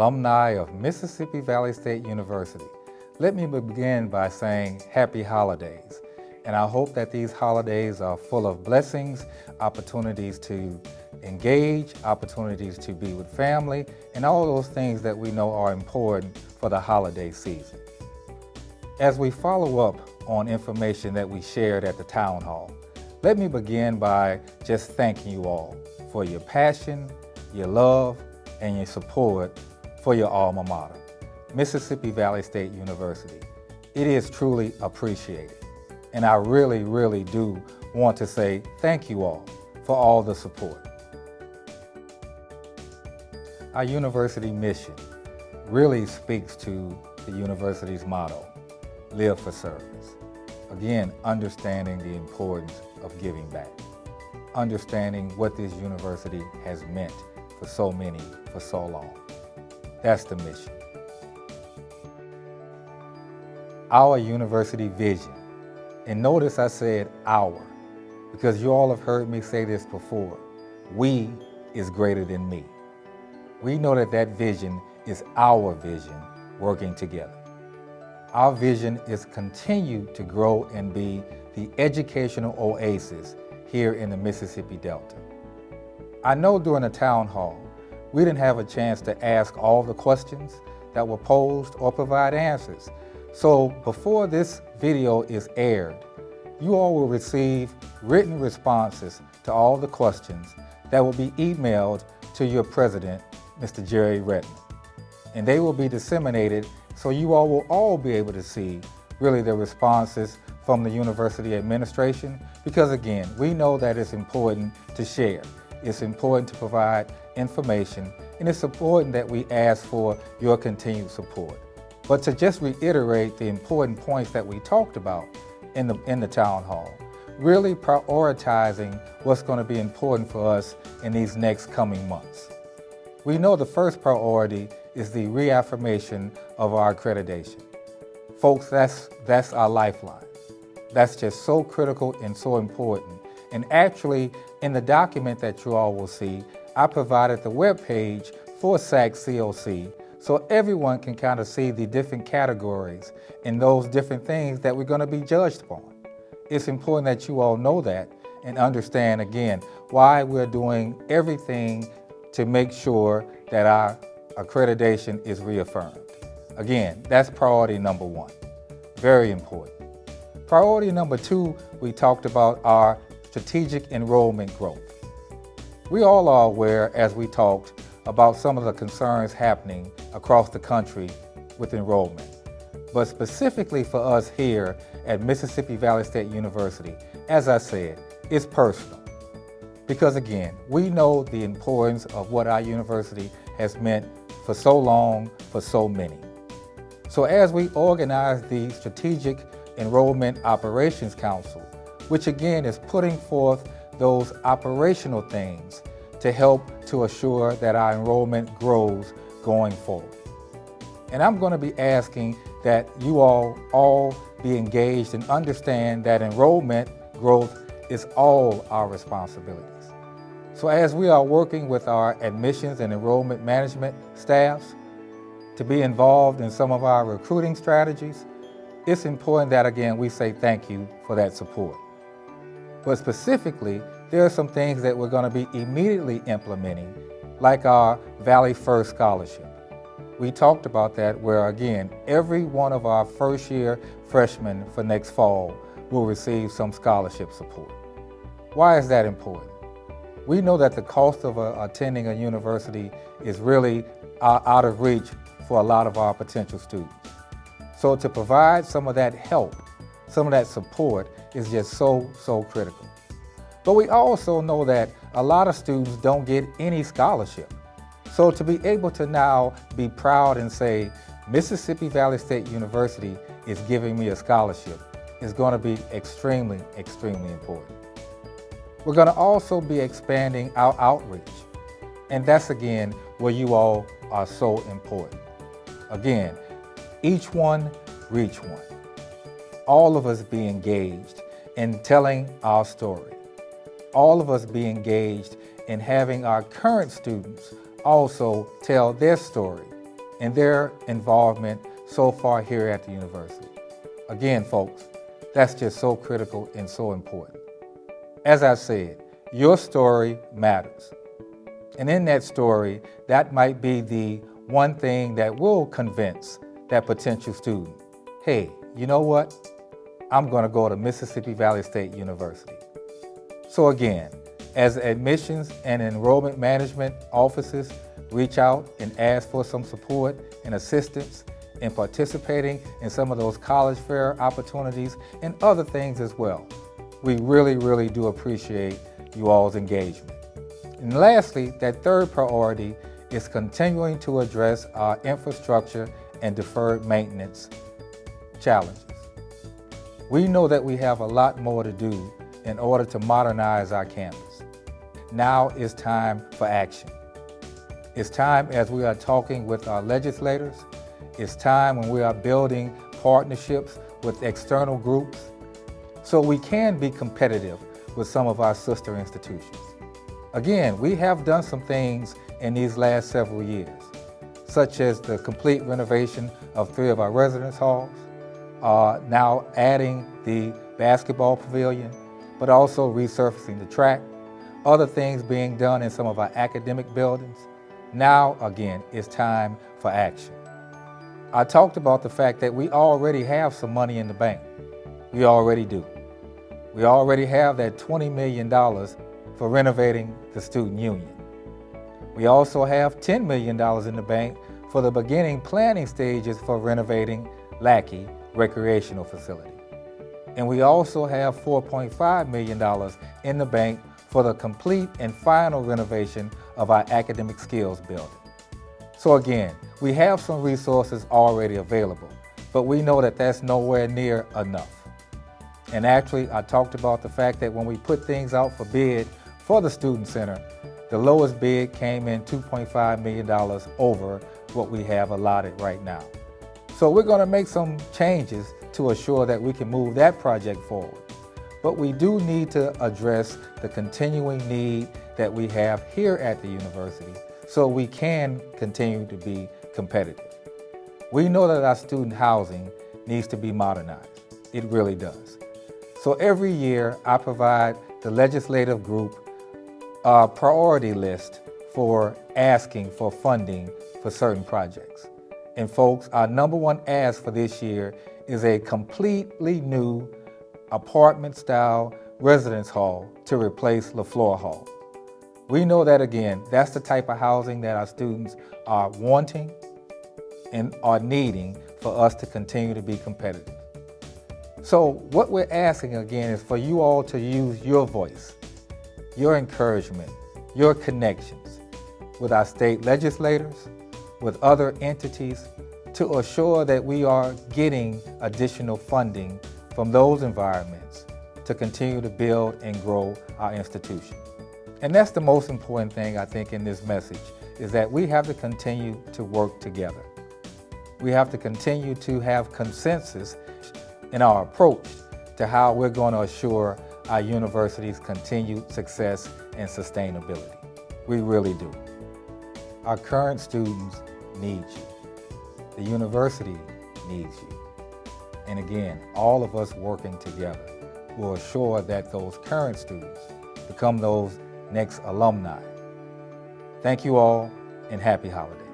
alumni of Mississippi Valley State University, let me begin by saying happy holidays. And I hope that these holidays are full of blessings, opportunities to engage, opportunities to be with family, and all those things that we know are important for the holiday season. As we follow up on information that we shared at the town hall, let me begin by just thanking you all for your passion, your love, and your support for your alma mater, Mississippi Valley State University. It is truly appreciated. And I really do want to say thank you all for all the support. Our university mission really speaks to the university's motto, live for service. Again, understanding the importance of giving back, understanding what this university has meant for so many for so long. That's the mission. Our university vision, and notice I said our, because you all have heard me say this before, we is greater than me. We know that that vision is our vision working together. Our vision is continue to grow and be the educational oasis here in the Mississippi Delta. I know during the town hall, we didn't have a chance to ask all the questions that were posed or provide answers. So before this video is aired, you all will receive written responses to all the questions that will be emailed to your president, Mr. Jerryl. And they will be disseminated so you all will all be able to see really the responses from the university administration, because again, we know that it's important to share. It's important to provide information, and it's important that we ask for your continued support. But to just reiterate the important points that we talked about in the town hall, really prioritizing what's going to be important for us in these next coming months. We know the first priority is the reaffirmation of our accreditation. Folks, that's our lifeline. That's just so critical and so important. And actually, in the document that you all will see, I provided the webpage for SAC-COC so everyone can kind of see the different categories and those different things that we're going to be judged upon. It's important that you all know that and understand, again, why we're doing everything to make sure that our accreditation is reaffirmed. Again, that's priority number one. Very important. Priority number two, we talked about our strategic enrollment growth. We all are aware, as we talked, about some of the concerns happening across the country with enrollment. But specifically for us here at Mississippi Valley State University, as I said, it's personal. Because again, we know the importance of what our university has meant for so long, for so many. So as we organize the Strategic Enrollment Operations Council, which again is putting forth those operational things to help to assure that our enrollment grows going forward. And I'm going to be asking that you all be engaged and understand that enrollment growth is all our responsibilities. So as we are working with our admissions and enrollment management staffs to be involved in some of our recruiting strategies, it's important that, again, we say thank you for that support. But specifically, there are some things that we're going to be immediately implementing, like our Valley First Scholarship. We talked about that where, again, every one of our first-year freshmen for next fall will receive some scholarship support. Why is that important? We know that the cost of attending a university is really out of reach for a lot of our potential students. So to provide some of that help, some of that support is just so critical. But we also know that a lot of students don't get any scholarship. So to be able to now be proud and say, Mississippi Valley State University is giving me a scholarship is going to be extremely important. We're going to also be expanding our outreach. And that's, again, where you all are so important. Again, each one, reach one. All of us be engaged in telling our story. All of us be engaged in having our current students also tell their story and their involvement so far here at the university. Again, folks, that's just so critical and so important. As I said, your story matters. And in that story, that might be the one thing that will convince that potential student, hey, you know what? I'm going to go to Mississippi Valley State University. So again, as admissions and enrollment management offices reach out and ask for some support and assistance in participating in some of those college fair opportunities and other things as well, we really, really do appreciate you all's engagement. And lastly, that third priority is continuing to address our infrastructure and deferred maintenance challenges. We know that we have a lot more to do in order to modernize our campus. Now is time for action. It's time as we are talking with our legislators. It's time when we are building partnerships with external groups so we can be competitive with some of our sister institutions. Again, we have done some things in these last several years, such as the complete renovation of 3 of our residence halls, now adding the basketball pavilion, but also resurfacing the track, other things being done in some of our academic buildings. Now, again, it's time for action. I talked about the fact that we already have some money in the bank. We already do. We already have that $20 million for renovating the student union. We also have $10 million in the bank for the beginning planning stages for renovating Lackey recreational facility. And we also have $4.5 million in the bank for the complete and final renovation of our academic skills building. So again, we have some resources already available, but we know that that's nowhere near enough. And actually, I talked about the fact that when we put things out for bid for the Student Center, the lowest bid came in $2.5 million over what we have allotted right now. So we're going to make some changes to assure that we can move that project forward. But we do need to address the continuing need that we have here at the university so we can continue to be competitive. We know that our student housing needs to be modernized. It really does. So every year I provide the legislative group a priority list for asking for funding for certain projects. And folks, our number one ask for this year is a completely new apartment-style residence hall to replace LaFleur Hall. We know that, again, that's the type of housing that our students are wanting and are needing for us to continue to be competitive. So what we're asking, again, is for you all to use your voice, your encouragement, your connections with our state legislators, with other entities, to assure that we are getting additional funding from those environments to continue to build and grow our institution. And that's the most important thing, I think, in this message, is that we have to continue to work together. We have to continue to have consensus in our approach to how we're going to assure our university's continued success and sustainability. We really do. Our current students need you. The university needs you. And again, all of us working together will assure that those current students become those next alumni. Thank you all, and happy holidays.